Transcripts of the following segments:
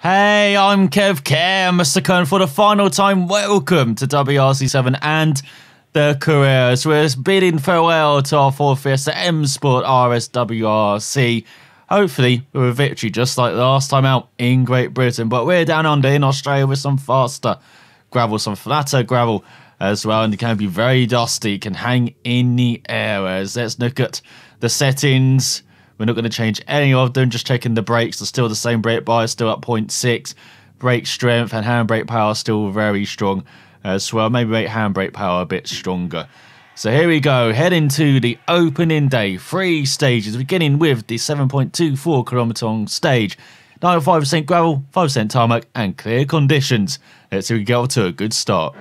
Hey, I'm Kev Cam, Mr. Kern for the final time. Welcome to WRC 7 and the careers. We're bidding farewell to our fourth Fiesta M Sport RS WRC. Hopefully with a victory just like the last time out in Great Britain. But we're down under in Australia with some faster gravel, some flatter gravel as well. And it can be very dusty, it can hang in the air. Let's look at the settings. We're not going to change any of them, just checking the brakes. They're still the same brake bias, still at 0.6. Brake strength and handbrake power still very strong as well. Maybe make handbrake power a bit stronger. So here we go, heading to the opening day. 3 stages, beginning with the 7.24 kilometre long stage. 95% gravel, 5% tarmac and clear conditions. Let's see if we get off to a good start.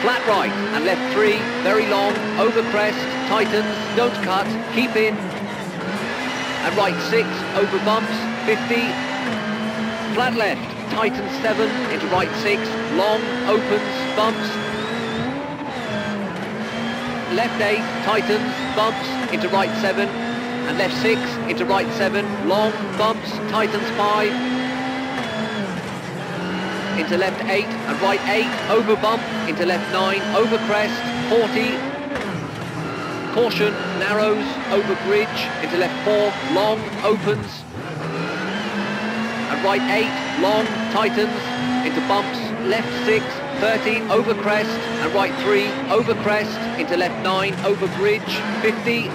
Flat right and left 3, very long, over crest, tightens, don't cut, keep in. And right 6, over bumps, 50. Flat left, tightens 7, into right 6, long, opens, bumps. Left 8, tightens, bumps, into right 7. And left 6, into right 7, long, bumps, tightens 5. Into left 8 and right 8, over bump, into left 9, over crest, 40. Caution, narrows, over bridge, into left 4, long, opens. And right 8, long, tightens, into bumps, left 6, 30, over crest, and right 3, over crest, into left 9, over bridge, 50.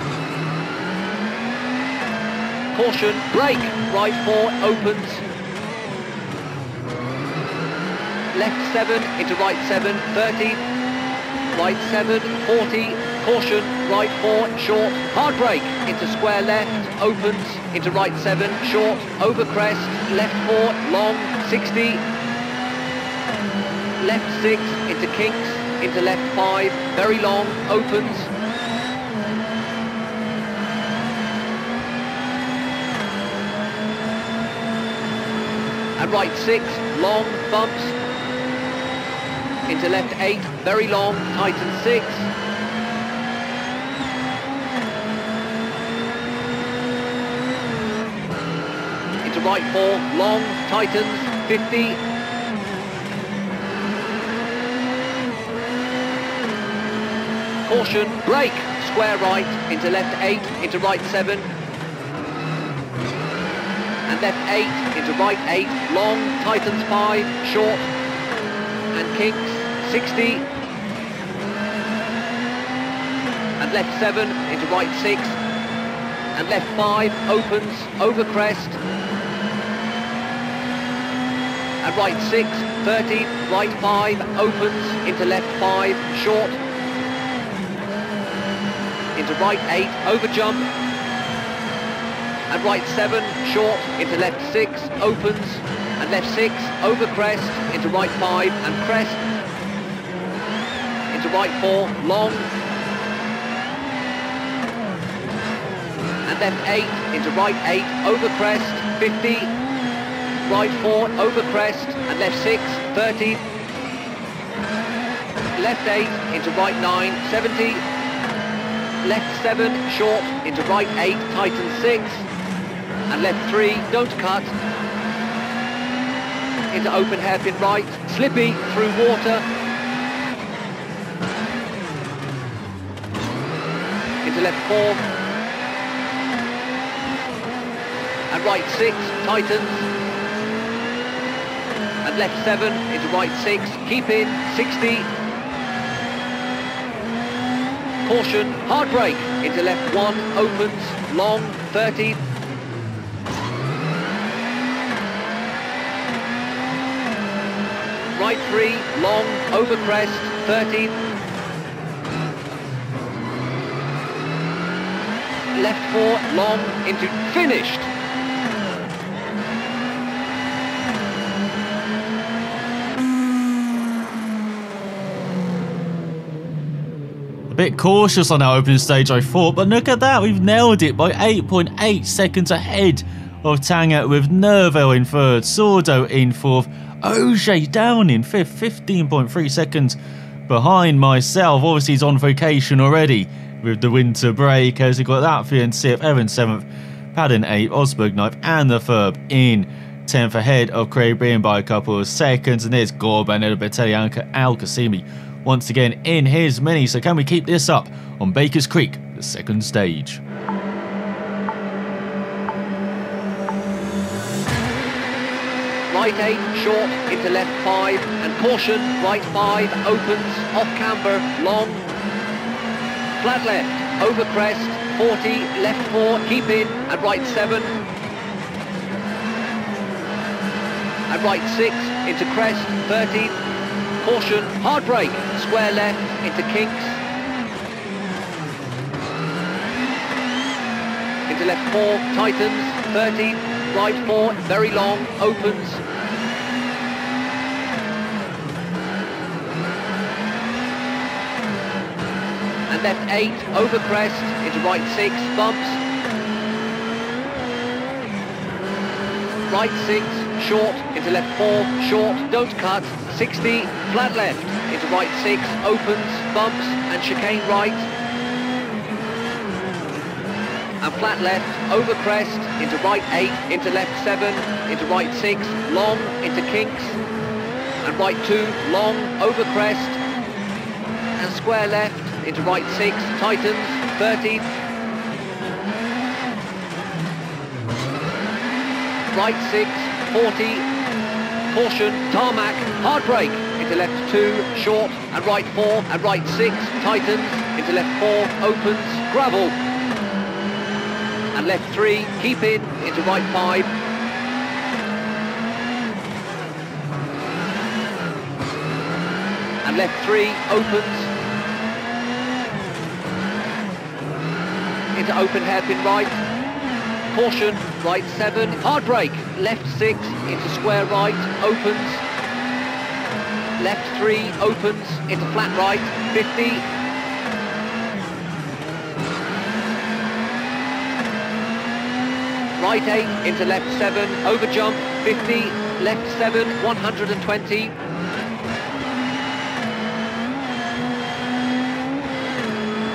Caution, brake, right 4, opens. Left 7, into right 7, 30, right 7, 40, caution, right 4, short, hard brake, into square left, opens, into right 7, short, over crest, left 4, long, 60, left 6, into kinks, into left 5, very long, opens, and right 6, long, bumps, into left 8, very long, tighten 6. Into right 4, long, tightens, 50. Caution, brake, square right, into left 8, into right 7. And left 8, into right 8, long, tightens 5, short. And kinks, 60, and left 7 into right 6, and left 5 opens, over crest, and right 6, 30, right 5 opens, into left 5, short, into right 8, over jump, and right 7, short, into left 6, opens, and left 6, over crest, into right 5 and crest, into right 4, long, and left 8, into right 8, over crest, 50, right 4, over crest, and left 6, 30, left 8, into right 9, 70, left 7, short, into right 8, tighten 6, and left 3, don't cut, into open hairpin right, slippy through water, into left 4, and right 6, tightens, and left 7, into right 6, keep in, 60, caution, hard brake, into left 1, opens, long, 30, right 3, long, over crest, 30. Left 4, long, into finished. A bit cautious on our opening stage, I thought, but look at that, we've nailed it by 8.8 seconds ahead of Tanga, with Nervo in 3rd, Sordo in 4th, Auger down in 5th, 15.3 seconds behind myself. Obviously he's on vacation already with the winter break, as he got that for in 6th, Evan 7th, Padden 8th, Osberg 9th, and the Ferb in 10th, ahead of Craig Breen by a couple of seconds. And there's Gorban, Elusivekev, and Al-Qasimi once again in his mini. So can we keep this up on Bakers Creek, the second stage? Right 8, short, into left 5, and caution, right 5, opens, off camber, long, flat left, over crest, 40, left 4, keep in, and right 7, and right 6, into crest, 30, caution, hard brake, square left, into kinks, into left 4, tightens, 30, right 4, very long, opens, and left 8, over crest, into right 6, bumps, right 6, short, into left 4, short, don't cut, 60, flat left, into right 6, opens, bumps, and chicane right, and flat left, over crest, into right 8, into left 7, into right 6, long, into kinks, and right 2, long, over crest, and square left, into right 6, tightens, 30, right 6, 40, caution, tarmac, hard brake, into left 2, short, and right 4, and right 6, tightens, into left 4, opens, gravel, and left 3, keep in, into right 5, and left 3, opens, into open hairpin right, caution, right 7, hard brake, left 6, into square right, opens, left 3, opens, into flat right, 50, right 8, into left 7, over jump, 50, left 7, 120,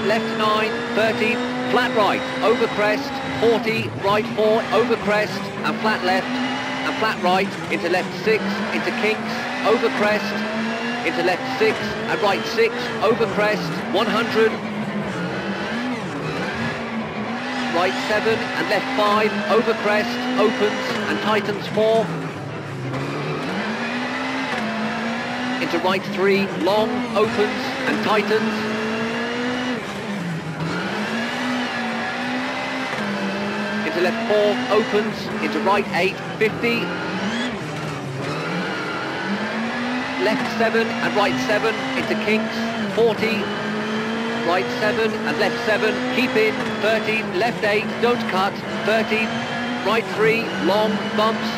left 9, 30, flat right, over crest, 40, right 4, over crest, and flat left, and flat right, into left 6, into kinks, over crest, into left 6, and right 6, over crest, 100, right 7, and left 5, over crest, opens, and tightens 4, into right 3, long, opens, and tightens, into left 4, opens, into right 8, 50, left 7 and right 7, into kinks, 40, right 7 and left 7, keep in, 30, left 8, don't cut, 30, right 3, long, bumps,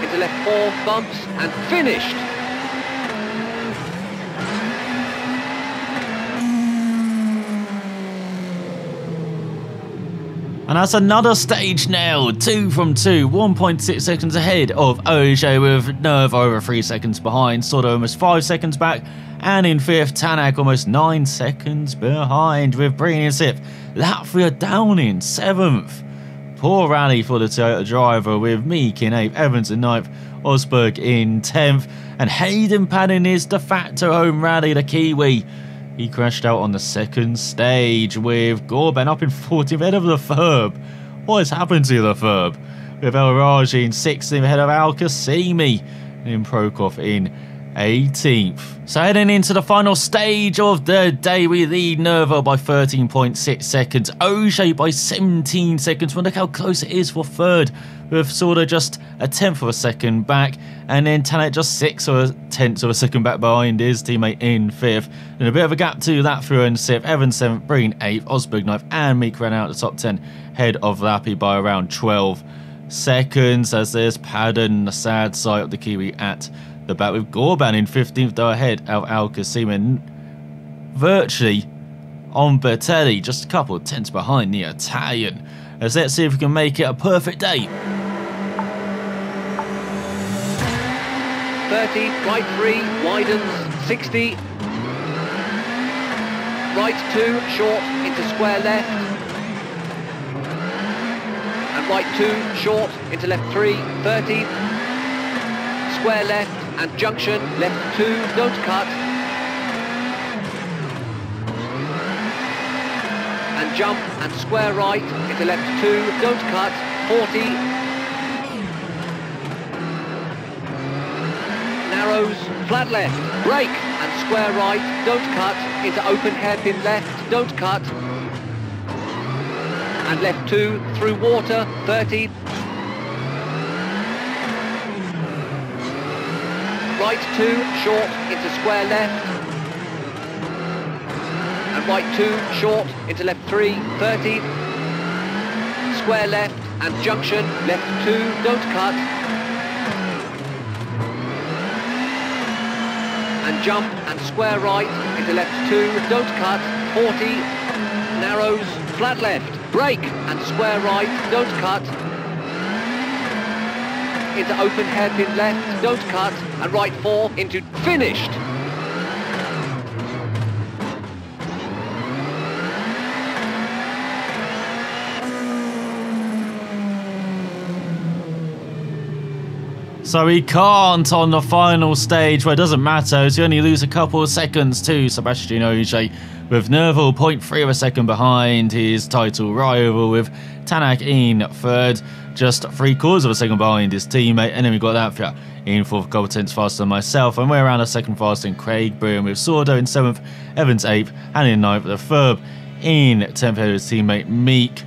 into left 4, bumps, and finished. And that's another stage now, 2 from 2, 1.6 seconds ahead of Oje, with Nerve over 3 seconds behind, Soda almost 5 seconds back, and in 5th, Tanak almost 9 seconds behind, with Breen in 6th, Latvia down in 7th. Poor rally for the Toyota driver, with Meek in 8th, Evans in 9th, Osberg in 10th, and Hayden Padden is de facto home rally, the Kiwi. He crashed out on the second stage, with Gorban up in 14th ahead of the Ferb. What has happened to the Ferb? With El Raji in 16th ahead of Al-Qasimi, and Prokop in 18th. So heading into the final stage of the day, we lead Nervo by 13.6 seconds, Oje by 17 seconds. Well, look how close it is for third, with Sorda just a tenth of a second back, and then Tanak just 0.6 of a second back behind his teammate in 5th. And a bit of a gap to that through in 6th, Evans 7th, Breen 8th, Osberg 9th, and Meek ran out of the top 10, head of Lappy by around 12 seconds, as there's Padden, the sad sight of the Kiwi at the back, with Gorban in 15th, though ahead of Al-Qasimi, virtually on Bertelli, just a couple of tenths behind the Italian. As let's see if we can make it a perfect day. 30, right 3, widens, 60, right 2, short, into square left. And right 2, short, into left 3, 30. Square left, and junction, left 2, don't cut. And jump, and square right, into left 2, don't cut, 40. Narrows, flat left, brake, and square right, don't cut, into open hairpin left, don't cut. And left 2, through water, 30. Right 2, short, into square left. And right 2, short, into left 3, 30. Square left, and junction, left 2, don't cut. And jump, and square right, into left 2, don't cut, 40. Narrows, flat left, brake, and square right, don't cut. Into open hairpin left, don't cut, and right 4, into finished. So he can't on the final stage, where it doesn't matter as you only lose a couple of seconds to Sebastian Ogier, with Nerval 0.3 of a second behind his title rival, with Tanak in third, just 3/4 of a second behind his teammate, and then we got Latvia in fourth, a couple tenths faster than myself, and we're around a second faster than Craig Broom, with Sordo in 7th, Evans 8th, and in 9th, the third in 10th of his teammate Meek.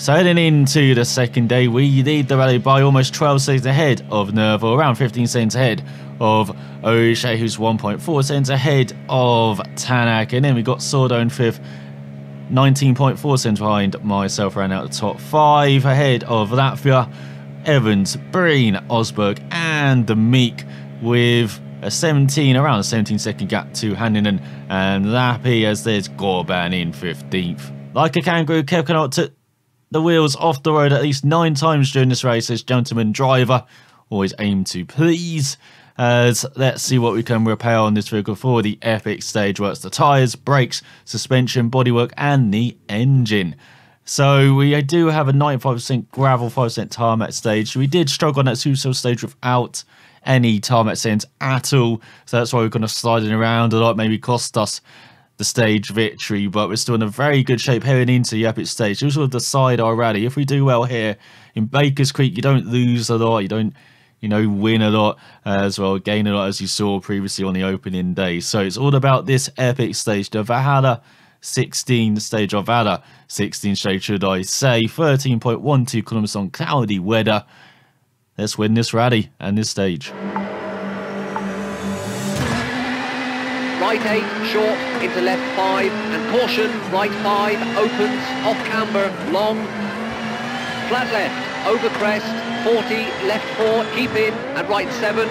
So heading into the second day, we lead the rally by almost 12 seconds ahead of Nerval, around 15 seconds ahead of Ogier, who's 1.4 seconds ahead of Tanak, and then we got Sordo in 5th, 19.4 seconds behind myself, around out the top 5 ahead of Latvia, Evans, Breen, Osberg, and the Meek, with a 17, around a 17-second gap to Hanninen and Lappi, as there's Gorban in 15th. Like a kangaroo, Kev cannot took the wheels off the road at least 9 times during this race. This gentleman driver always aim to please. As let's see what we can repair on this vehicle for the epic stage, where it's the tyres, brakes, suspension, bodywork, and the engine. So we do have a 95% gravel, 5% tarmac stage. We did struggle on that Susel stage without any tarmac settings at all, so that's why we're going to slide it around a lot, maybe cost us the stage victory, but we're still in a very good shape heading into the epic stage. This will decide our rally. If we do well here in Bakers Creek, you don't lose a lot, you don't, win a lot as well, gain a lot, as you saw previously on the opening day. So it's all about this epic stage, the Valhalla 16 stage, or Valhalla 16 stage should I say, 13.12 kilometers on cloudy weather. Let's win this rally and this stage. Right 8, short, into left 5, and caution, right 5, opens, off camber, long, flat left, over crest, 40, left 4, keep in, and right 7,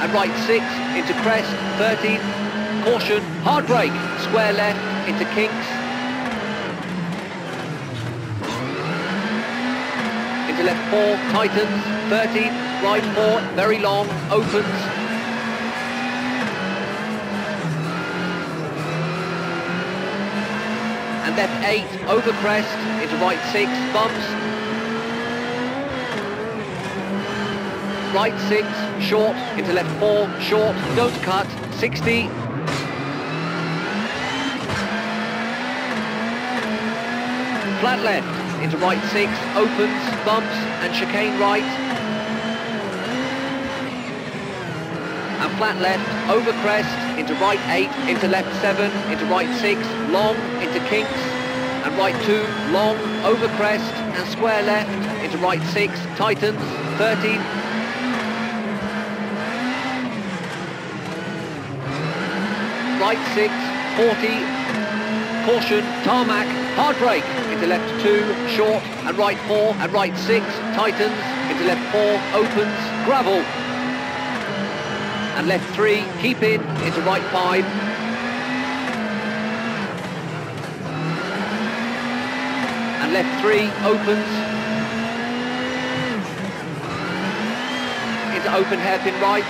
and right 6, into crest, 13, caution, hard brake, square left, into kinks, into left 4, tightens, 30, right 4, very long, opens, and left 8, over crest, into right 6, bumps, right 6, short, into left 4, short, don't cut, 60, flat left, into right 6, opens, bumps, and chicane right, and flat left, over crest, into right 8, into left 7, into right 6, long, into kinks, and right 2, long, over crest, and square left, into right 6, tightens, 13, right 6, 40, caution, tarmac, hard brake, into left 2, short, and right 4, and right 6, tightens, into left 4, opens, gravel, and left 3, keep in, into right 5, and left 3, opens, into open hairpin right,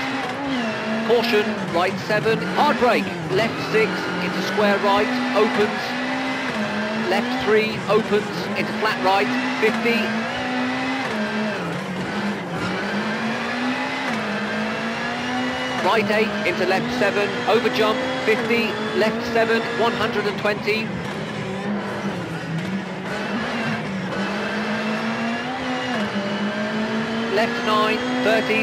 caution, right 7, hard brake, left 6, into square right, opens, left 3, opens, into flat right, 50, right 8, into left 7, over jump, 50, left 7, 120, left 9, 30,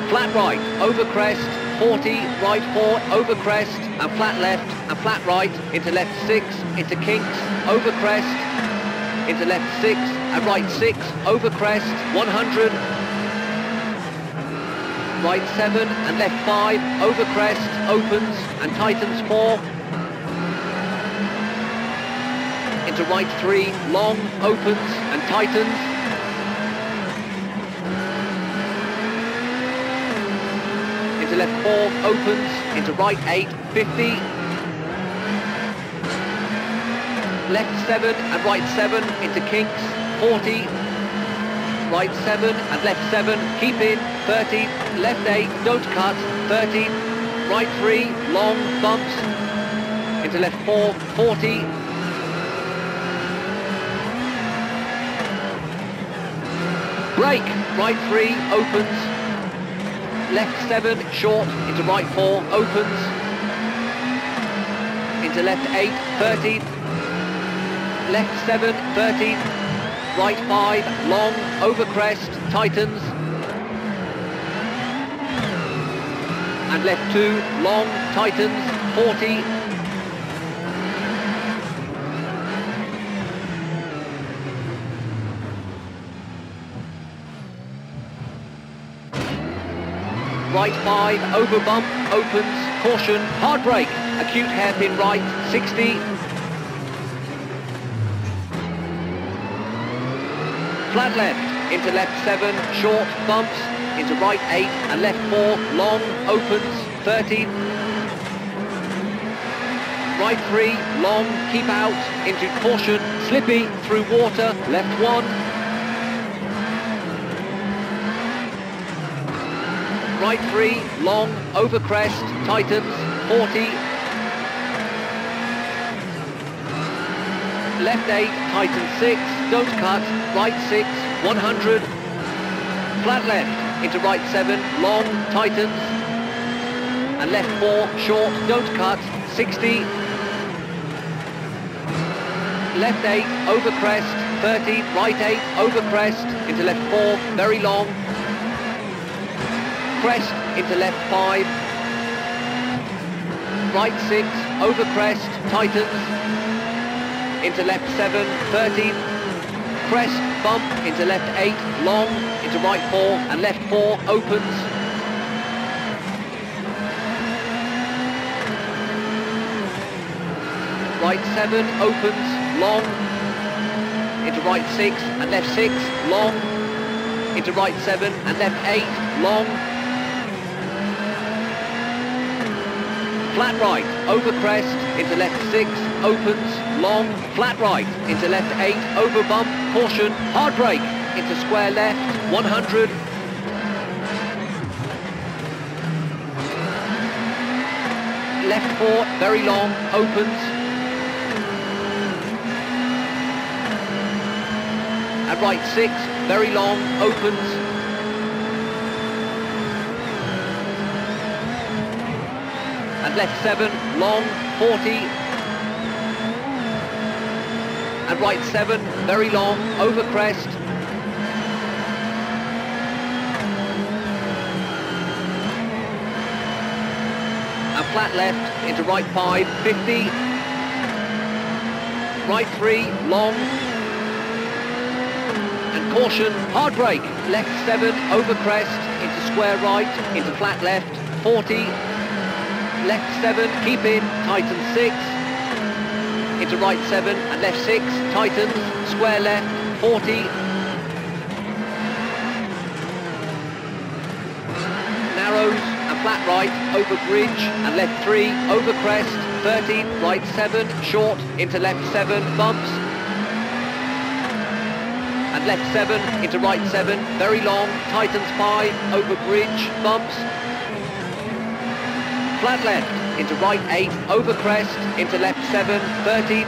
flat right, over crest, 40, right 4, over crest, and flat left, and flat right, into left 6, into kinks, over crest, into left 6, and right 6, over crest, 100, right 7, and left 5, over crest, opens, and tightens 4, into right 3, long, opens, and tightens, into left 4, opens, into right 8, 50, left 7 and right 7, into kinks, 40, right 7 and left 7, keep in, 30, left 8, don't cut, 30, right 3, long, bumps, into left 4, 40, brake, right 3, opens, left 7, short, into right 4, opens, into left 8, 30, left 7, 30, right 5, long, over crest, tightens, and left 2, long, tightens, 40, right 5, over bump, opens, caution, hard brake, acute hairpin right, 60, flat left, into left 7, short, bumps, into right 8 and left 4, long, opens, 30, right 3, long, keep out, into caution, slippy, through water, left 1, right 3, long, over crest, tightens, 40, left 8, tightens 6, don't cut, right 6, 100, flat left, into right 7, long, tightens, and left 4, short, don't cut, 60, left 8, over crest, 30, right 8, over crest, into left 4, very long, crest, into left 5, right 6, over crest, tightens, into left 7, 30, crest, bump, into left 8, long, into right 4, and left 4, opens, right 7, opens, long, into right 6, and left 6, long, into right 7, and left 8, long, flat right, over crest, into left 6, opens, long, flat right, into left 8, over bump, caution, hard brake, into square left, 100, left 4, very long, opens, and right 6, very long, opens, and left 7, long, 40, and right 7, very long, over crest, and flat left, into right 5, 50, right 3, long, and caution, hard brake, left 7, over crest, into square right, into flat left, 40, left 7, keep in, tightens 6, into right 7 and left 6, tightens, square left, 40, narrows and flat right, over bridge and left 3, over crest, 30, right 7, short, into left 7, bumps, and left 7, into right 7, very long, tightens 5, over bridge, bumps, flat left, into right 8, over crest, into left 7, 13,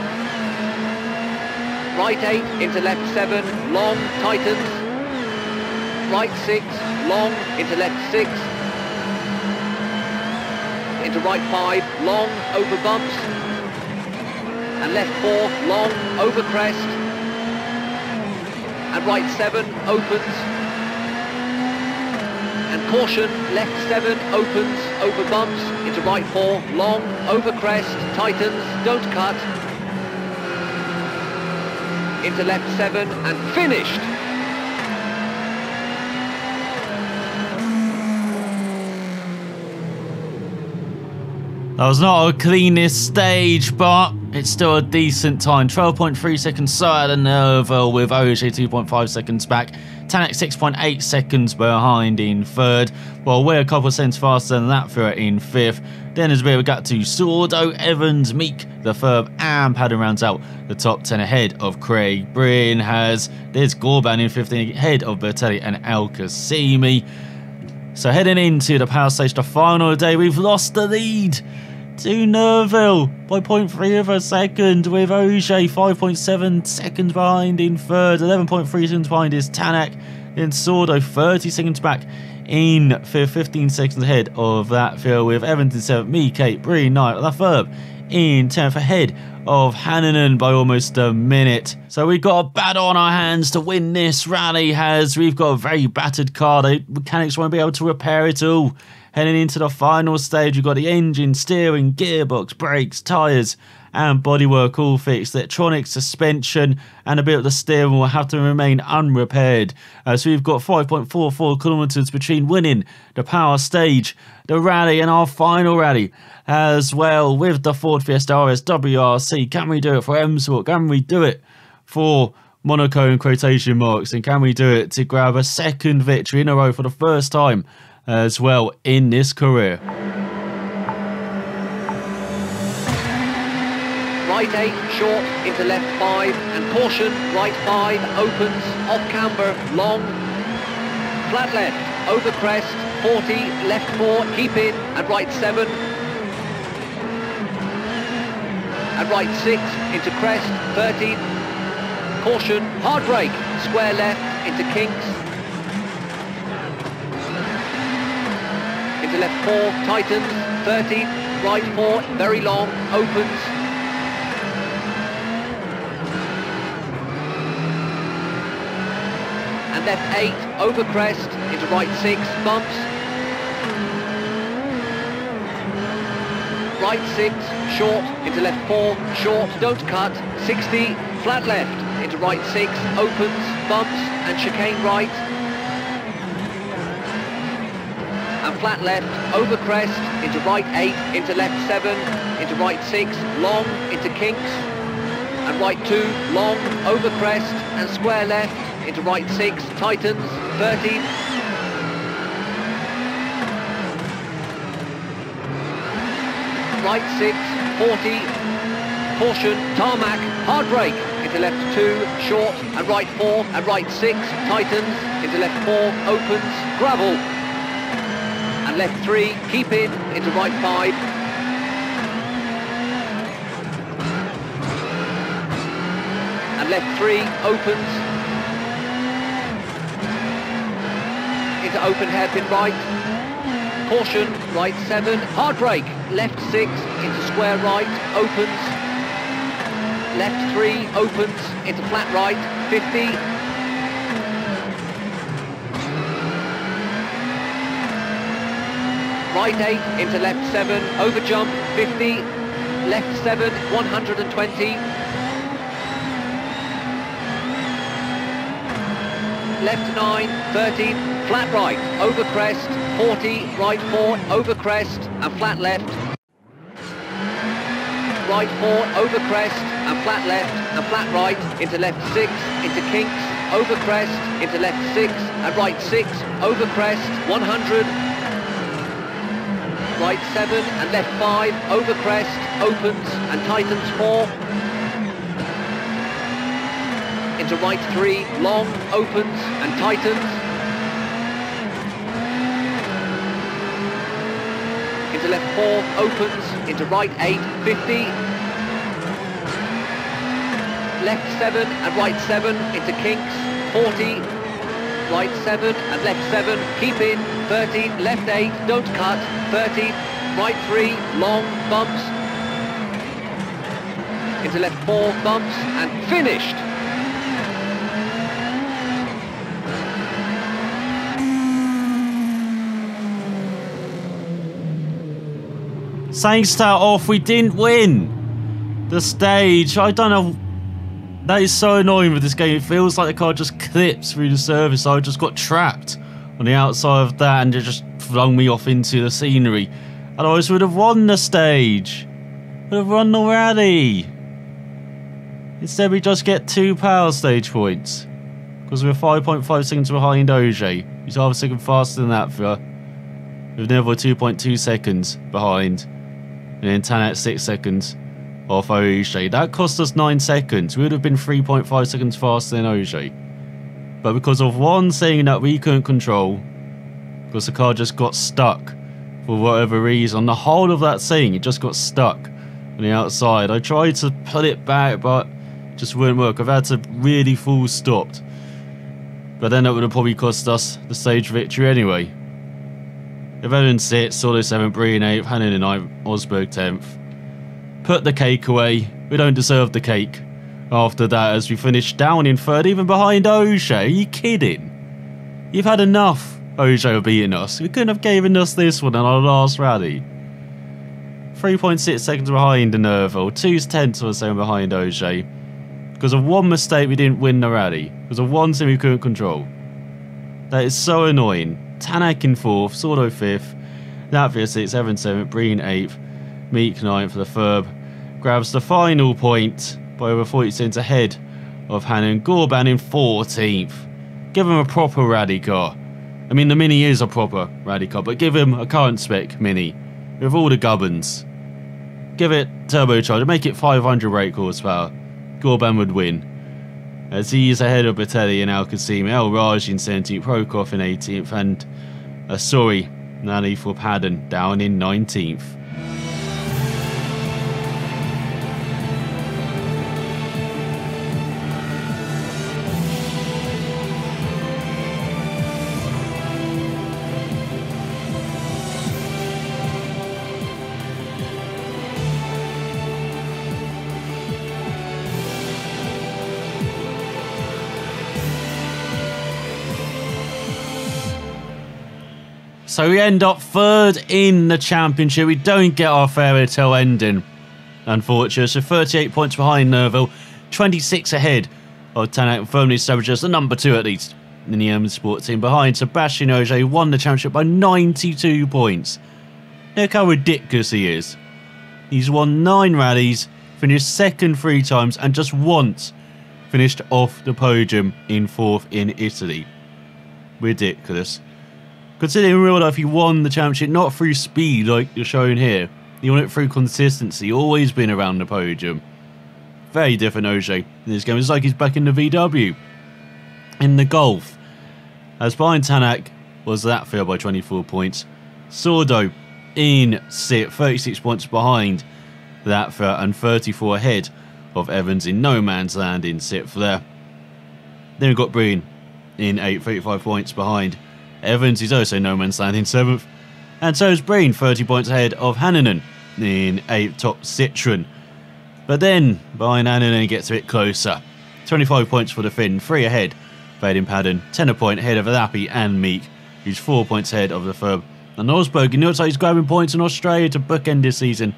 right 8, into left 7, long, tightens, right 6, long, into left 6, into right 5, long, over bumps, and left 4, long, over crest, and right 7, opens, and caution, left 7, opens, over bumps, into right 4, long, over crest, tightens, don't cut, into left 7, and finished! That was not the cleanest stage, but it's still a decent time. 12.3 seconds slower than Nerval, with OJ 2.5 seconds back. Tanak 6.8 seconds behind in third. Well, we're a couple of seconds faster than that for in fifth. Then there's a bit of a gap to Sordo, Evans, Meek, the third, and Padden rounds out the top 10 ahead of Craig Breen. There's Gorban in 15 ahead of Bertelli and Al Qasimi. So heading into the power stage, the final of the day, we've lost the lead to Nerval by 0.3 of a second, with OJ 5.7 seconds behind in third, 11.3 seconds behind is Tanak, then Sordo 30 seconds back in fifth, 15 seconds ahead of that field, with Evans in seventh, me, Kate, Breen, Knight, the third in 10th ahead of Hannanen by almost a minute. So we've got a battle on our hands to win this rally, as we've got a very battered car. The mechanics won't be able to repair it all. Heading into the final stage, we've got the engine, steering, gearbox, brakes, tyres and bodywork all fixed. Electronics, suspension and a bit of the steering will have to remain unrepaired. So we've got 5.44 kilometres between winning the power stage, the rally and our final rally as well, with the Ford Fiesta RS WRC. Can we do it for M Sport? Can we do it for Monaco in quotation marks? And can we do it to grab a second victory in a row for the first time as well in this career? Right 8, short, into left 5, and caution, right 5, opens, off camber, long, flat left, over crest, 40, left 4, keep in, and right 7, and right 6, into crest, 30, caution, hard brake, square left, into kinks, into left 4, tightens, 30, right 4, very long, opens, and left 8, over crest, into right 6, bumps, right 6, short, into left 4, short, don't cut, 60, flat left, into right 6, opens, bumps, and chicane right, and flat left, over crest, into right 8, into left 7, into right 6, long, into kinks, and right 2, long, over crest, and square left, into right 6, tightens, 30, right 6, 40, caution, tarmac, hard brake, into left 2, short, and right 4, and right 6, tightens, into left 4, opens, gravel, and left 3, keep in, into right 5, and left 3, opens, into open hairpin right, caution, right 7, hard brake, left 6, into square right, opens, left 3, opens, into flat right, 50, right 8, into left 7, over jump, 50, left 7, 120, left 9, 30, flat right, over crest, 40, right 4, over crest, and flat left, right 4, over crest, and flat left, and flat right, into left 6, into kinks, over crest, into left 6, and right 6, over crest, 100, right 7, and left 5, over crest, opens, and tightens 4, into right 3, long, opens, and tightens, into into left 4, opens, into right 8, 50. Left 7 and right 7, into kinks, 40. Right 7 and left 7, keep in, 30, left 8, don't cut, 30, right 3, long, bumps, into left 4, bumps, and finished. Saying start off, we didn't win the stage. I don't know. That is so annoying with this game. It feels like the car just clips through the surface. I just got trapped on the outside of that and it just flung me off into the scenery. Otherwise, we would have won the stage. Would have won the rally. Instead, we just get 2 power stage points because we're 5.5 seconds behind OJ. He's half a second faster than that for with Neville 2.2 seconds behind, and then Tanak 6 seconds off OJ. That cost us 9 seconds. We would have been 3.5 seconds faster than OJ. But because of one thing that we couldn't control, because the car just got stuck for whatever reason, on the whole of that thing, it just got stuck on the outside. I tried to pull it back, but it just wouldn't work. I've had to really full stopped. But then that would have probably cost us the stage victory anyway. Evan 6th, Solo 7th, Breen 8th, Hannon 9th, Osberg 10th. Put the cake away. We don't deserve the cake after that, as we finished down in 3rd, even behind OJ. Are you kidding? You've had enough, OJ, of beating us. We couldn't have given us this one in our last rally. 3.6 seconds behind Nerval, 2/10 of a second behind OJ. Because of one mistake, we didn't win the rally. Because of one thing we couldn't control. That is so annoying. Tanak in 4th, Sordo 5th, Latvia 6th, Evan 7th, Breen 8th, Meek 9th for the Ferb. Grabs the final point by over 40 cents ahead of Hannon. Gorban in 14th. Give him a proper rally car. I mean, the Mini is a proper rally car, but give him a current spec Mini with all the gubbins. Give it turbocharger, make it 500 brake horsepower. Gorban would win, as he is ahead of Batelli and Al-Qasim, El Raj in 17th, Prokop in 18th, and Asori Nani for Padden down in 19th. So we end up 3rd in the championship. We don't get our fairy tale ending, unfortunately. So 38 points behind Nerval, 26 ahead of Tanak, firmly established as the number 2 at least in the M Sport team. Behind Sebastian Ogier, won the championship by 92 points. Look how ridiculous he is. He's won 9 rallies, finished 2nd 3 times, and just once finished off the podium in 4th in Italy. Ridiculous. Considering in real life he won the championship not through speed like you're showing here. He won it through consistency, always been around the podium. Very different OJ in this game. It's like he's back in the VW. In the Golf. As behind Tanak was Latvia by 24 points. Sordo in 6th, 36 points behind Latvia and 34 ahead of Evans in no man's land in 6th there. Then we've got Breen in 8th, 35 points behind Evans. He's also no man's land in 7th. And so is Breen, 30 points ahead of Hannanen in 8th, top Citroen. But then, behind Hannanen, it gets a bit closer. 25 points for the Finn, 3 ahead of Aiden Padden, 10 a point ahead of Lappy and Meek, who's 4 points ahead of the Ferb. And Osberg, you know, it's like he's grabbing points in Australia to bookend this season.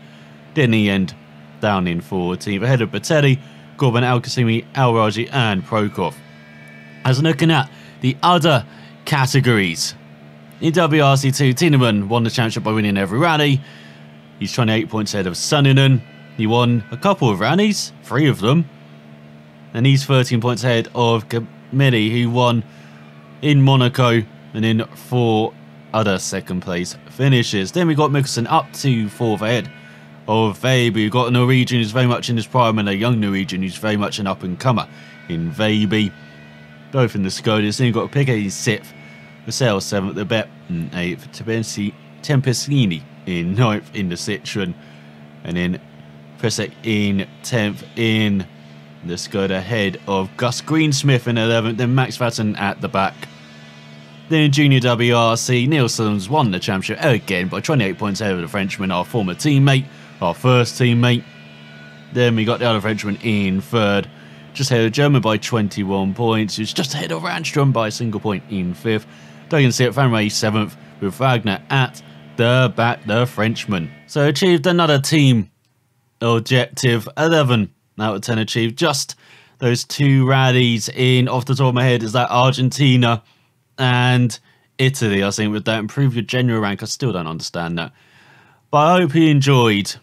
Didn't he end down in 14th, ahead of Batelli, Gorban, Al-Qasimi, Al-Raji and Prokop. As looking at the other categories. In WRC2, Tiedemann won the championship by winning every rally. He's 28 points ahead of Sanninen. He won a couple of rallies, 3 of them. And he's 13 points ahead of Camilli, who won in Monaco and in 4 other second place finishes. Then we got Mikkelsen up to 4th ahead of Veiby. We've got a Norwegian who's very much in his prime and a young Norwegian who's very much an up-and-comer in Veiby. Both in the Skodas. Then you've got Piquet 6th, Vassell 7th, the Bet 8th, Tabensi Tempestini in 9th in the Citroen, and then Presek in 10th in the Skoda, ahead of Gus Greensmith in 11th, then Max Verstappen at the back. Then in Junior WRC, Nielsen's won the championship again by 28 points ahead of the Frenchman, our former teammate, our first teammate. Then we got the other Frenchman in 3rd, just ahead of German by 21 points, who's just ahead of Randstrom by a single point in 5th. Don't you see it, Van Ray 7th, with Wagner at the back, the Frenchman. So achieved another team objective, 11 out of 10 achieved. Just those 2 rallies in, off the top of my head, is that Argentina and Italy, I think, with that improve your general rank. I still don't understand that. But I hope you enjoyed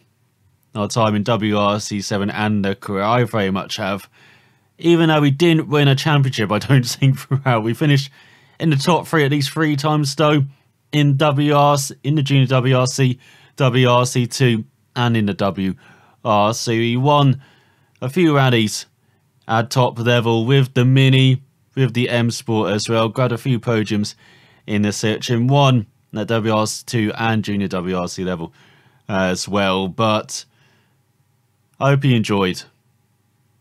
our time in WRC7 and the career. I very much have. Even though we didn't win a championship, I don't think, throughout. We finished in the top 3 at least 3 times, though, in WRC, in the Junior WRC, WRC2, and in the WRC. We won a few rallies at top level with the Mini, with the M Sport as well. Grabbed a few podiums in the Citroen, won at WRC2 and Junior WRC level as well. But I hope you enjoyed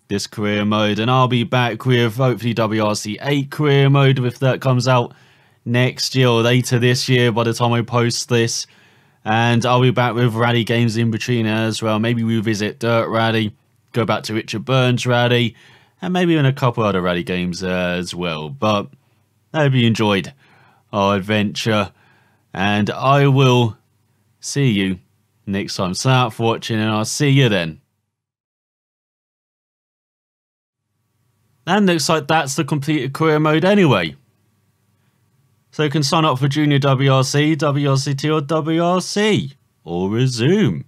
this career mode, and I'll be back with hopefully WRC8 career mode if that comes out next year or later this year by the time I post this. And I'll be back with rally games in between as well. Maybe we visit Dirt Rally, go back to Richard Burns Rally, and maybe in a couple other rally games as well. But I hope you enjoyed our adventure, and I will see you next time. So out for watching, and I'll see you then. And looks like that's the completed career mode anyway. So you can sign up for Junior WRC, WRC2 or WRC. Or resume.